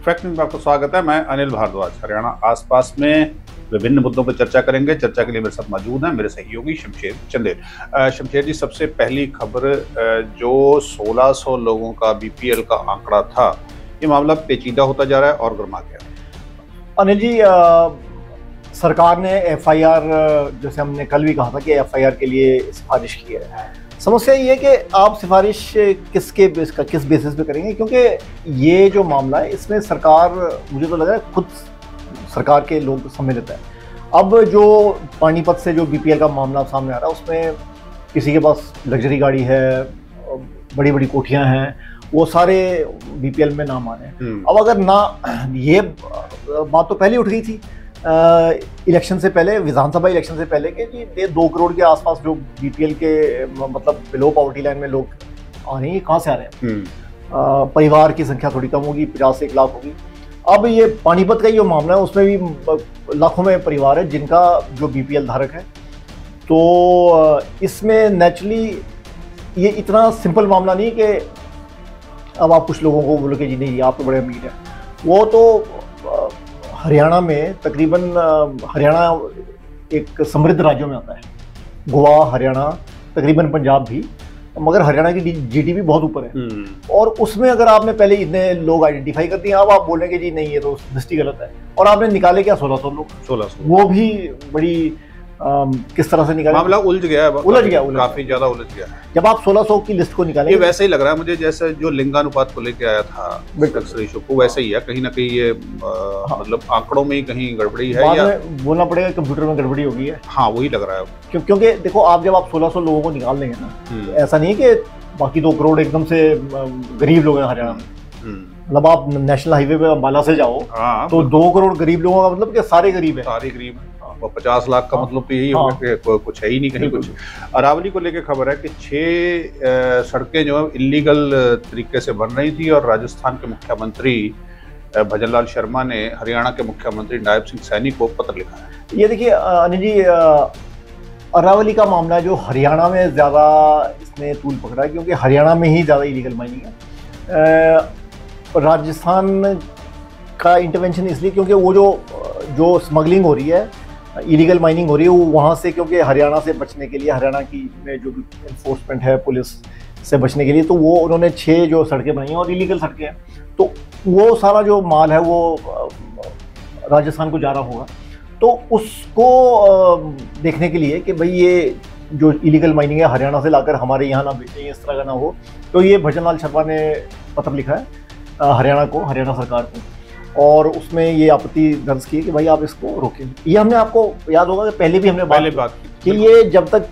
Fact news में आपका स्वागत है। मैं अनिल भारद्वाज। हरियाणा आसपास में विभिन्न मुद्दों पर चर्चा करेंगे। चर्चा के लिए मेरे साथ मौजूद हैं मेरे सहयोगी शमशेर चंदेल। शमशेर जी, सबसे पहली खबर, जो 1600 लोगों का बीपीएल का आंकड़ा था, ये मामला पेचीदा होता जा रहा है और गर्मा गया। अनिल जी, सरकार ने एफआईआर, जैसे हमने कल भी कहा था कि एफआईआर के लिए सिफारिश की है। समस्या ये है कि आप सिफारिश किस बेसिस पे करेंगे, क्योंकि ये जो मामला है इसमें सरकार, मुझे तो लग रहा है खुद सरकार के लोग सम्मिलित है। अब जो पानीपत से जो बीपीएल का मामला सामने आ रहा है, उसमें किसी के पास लग्जरी गाड़ी है, बड़ी बड़ी कोठियां हैं, वो सारे बीपीएल में नाम आ रहे हैं। अब अगर ना, ये बात तो पहले उठ गई थी इलेक्शन से पहले, विधानसभा इलेक्शन से पहले, कि जी 2 करोड़ के आसपास जो बीपीएल के मतलब बिलो पॉवर्टी लाइन में लोग आ रहे हैं, ये कहाँ से आ रहे हैं। परिवार की संख्या थोड़ी कम होगी, 50 से 1 लाख होगी। अब ये पानीपत का ही जो मामला है, उसमें भी लाखों में परिवार है जिनका जो बीपीएल धारक है। तो इसमें नेचुरली ये इतना सिंपल मामला नहीं कि अब आप कुछ लोगों को बोलो कि जी नहीं आप तो बड़े अमीर हैं। वो तो हरियाणा में तकरीबन, हरियाणा एक समृद्ध राज्यों में आता है, गोवा, हरियाणा, तकरीबन पंजाब भी, मगर हरियाणा की जीडीपी बहुत ऊपर है। और उसमें अगर आपने पहले इतने लोग आइडेंटिफाई कर दिए, अब आप बोलेंगे जी नहीं ये तो दृष्टि गलत है, और आपने निकाले क्या 1600 लोग, 1600, वो भी बड़ी किस तरह से निकाले, मामला उलझ गया, काफी ज्यादा उलझ गया। जब आप 1600 की लिस्ट को निकालेंगे, ये वैसे ही लग रहा है मुझे जैसे जो लिंगानुपात को लेके आया था रेशो को, वैसे ही है कहीं ना कहीं ये मतलब आंकड़ों में ही कहीं गड़बड़ी है, या बोलना पड़ेगा कंप्यूटर में गड़बड़ी हो गई है। हाँ, वही लग रहा है, क्योंकि देखो आप जब आप 1600 लोगों को निकाल देंगे ना, ऐसा नहीं है कि बाकी 2 करोड़ एकदम से गरीब लोग हैं हरियाणा में। मतलब आप नेशनल हाईवे पे अम्बाला से जाओ तो 2 करोड़ गरीब लोगों का मतलब कि सारे गरीब है, सारे गरीब। 50 लाख का मतलब तो यही होगा कि कुछ है ही नहीं कहीं कुछ। अरावली को लेकर खबर है कि 6 सड़कें जो है इलीगल तरीके से बन रही थी, और राजस्थान के मुख्यमंत्री भजनलाल शर्मा ने हरियाणा के मुख्यमंत्री नायब सिंह सैनी को पत्र लिखा है। ये देखिए अनिल जी, अरावली का मामला जो हरियाणा में ज़्यादा इसने तूल पकड़ा है, क्योंकि हरियाणा में ही ज़्यादा इलीगल माइनिंग है। राजस्थान का इंटरवेंशन इसलिए क्योंकि वो जो स्मगलिंग हो रही है, इलीगल माइनिंग हो रही है, वो वहाँ से, क्योंकि हरियाणा से बचने के लिए, हरियाणा की में जो इन्फोर्समेंट है पुलिस से बचने के लिए, तो वो उन्होंने 6 जो सड़कें बनाई हैं और इलीगल सड़कें हैं, तो वो सारा जो माल है वो राजस्थान को जा रहा होगा। तो उसको देखने के लिए कि भाई ये जो इलीगल माइनिंग है हरियाणा से लाकर हमारे यहाँ ना बेचें, इस तरह का ना हो, तो ये भजनलाल शर्मा ने पत्र लिखा है हरियाणा को, हरियाणा सरकार को, और उसमें ये आपत्ति दर्ज की कि भाई आप इसको रोकें। ये हमने, आपको याद होगा कि पहले भी हमने बात की कि ये जब तक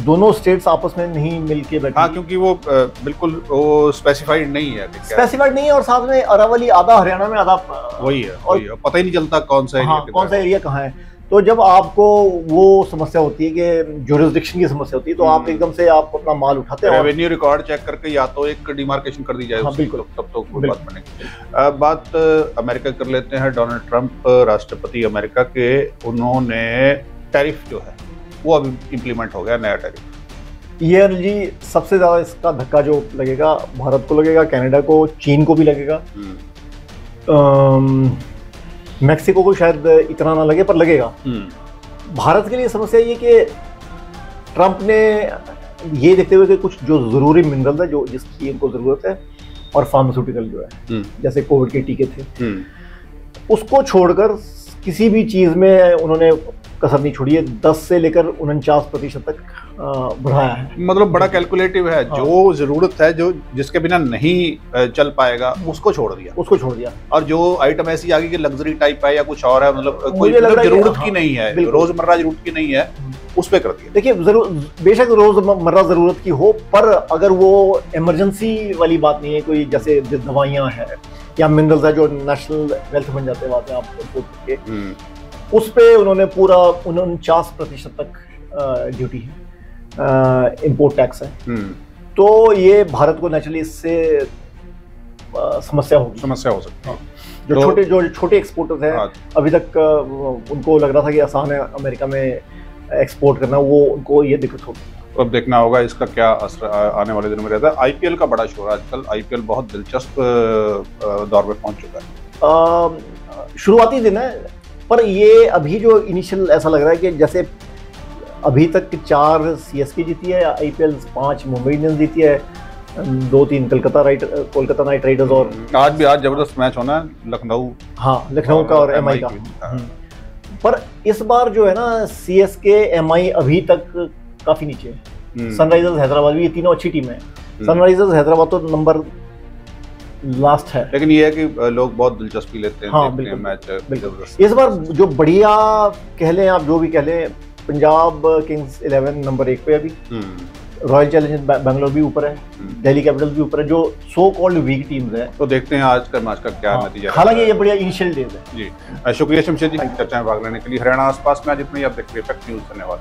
दोनों स्टेट्स आपस में नहीं मिलके बैठे, हाँ, क्योंकि वो बिल्कुल वो स्पेसिफाइड नहीं है, और साथ में अरावली आधा हरियाणा में आधा वही है, और पता ही नहीं चलता कौन सा एरिया कहाँ है। तो जब आपको वो समस्या होती है कि ज्यूरिसडिक्शन की समस्या होती है, तो आप एकदम से आप अपना माल उठाते हैं, रेवेन्यू रिकॉर्ड चेक करके या तो एक डिमार्केशन कर दी जाए। हाँ, बिल्कुल, तब तो कोई बात बनेगी। बात अमेरिका कर लेते हैं। डोनाल्ड ट्रंप राष्ट्रपति अमेरिका के, उन्होंने टैरिफ जो है वो अब इम्प्लीमेंट हो गया, नया टैरिफ। ये जी सबसे ज्यादा इसका धक्का जो लगेगा भारत को लगेगा, कनाडा को, चीन को भी लगेगा, मैक्सिको को शायद इतना ना लगे पर लगेगा। भारत के लिए समस्या ये कि ट्रंप ने ये देखते हुए कि कुछ जो जरूरी मिनरल है, जो जिसकी इनको जरूरत है, और फार्मास्यूटिकल जो है, जैसे कोविड के टीके थे, उसको छोड़कर किसी भी चीज में उन्होंने कसर नहीं छोड़ी है। 10 से लेकर 49% तक बढ़ाया है। मतलब बड़ा कैलकुलेटिव है। हाँ। जो जरूरत है, जो जिसके बिना नहीं चल पाएगा, उसको छोड़ दिया, और जो आइटम ऐसी आ गई कि लग्जरी टाइप है या कुछ और है, मतलब कोई जरूरत की नहीं है, रोजमर्रा जरूरत की नहीं है, उस पे कर दिया। देखिए, बेशक रोजमर्रा जरूरत की हो, पर अगर वो इमरजेंसी वाली बात नहीं है, कोई जैसे दवाइयाँ हैं या मिनरल्स है जो नेशनल वेल्थ बन जाते हैं, बातें आप इम्पोर्ट करके, उस पे उन्होंने पूरा 49% तक ड्यूटी है, इंपोर्ट टैक्स है। तो ये भारत को नेचुरली इससे समस्या हो सकती है। जो छोटे एक्सपोर्टर्स हैं, अभी तक उनको लग रहा था कि आसान है अमेरिका में एक्सपोर्ट करना, वो उनको ये दिक्कत होगी। तो अब देखना होगा इसका क्या असर आने वाले दिनों में रहता है। आईपीएल का बड़ा शोर आजकल, आईपीएल बहुत दिलचस्प दौर में पहुंच चुका है। शुरुआती दिन है, पर ये अभी जो इनिशियल ऐसा लग रहा है कि जैसे अभी तक 4 सीएसके जीती है, आईपीएल 5 मुंबई इंडियंस जीती है, 2-3 कोलकाता नाइट राइडर्स, और आज जबरदस्त मैच होना है लखनऊ, हाँ लखनऊ का और एमआई का। पर इस बार जो है ना सीएसके एमआई अभी तक काफी नीचे है। सनराइजर्स हैदराबाद भी, ये तीनों अच्छी टीम है। सनराइजर्स हैदराबाद तो नंबर लास्ट है, लेकिन ये है कि लोग बहुत दिलचस्पी लेते हैं, हाँ, देखते हैं मैच। इस बार जो बढ़िया कह लें आप, जो भी कह लें, पंजाब किंग्स 11 नंबर 1 पे अभी, रॉयल चैलेंजर्स बैंगलोर भी ऊपर है, दिल्ली कैपिटल्स भी ऊपर है, जो सो कॉल्ड वीक टीम्स हैं। तो देखते हैं आज का मैच का क्या नतीजा। हालांकि ये बढ़िया इनिशियल डेज है। जी शुक्रिया शमशेर जी चर्चा में भाग लेने के लिए। हरियाणा आसपास में आज इतना ही। आप देखते हैं इफेक्ट न्यूज़, धन्यवाद।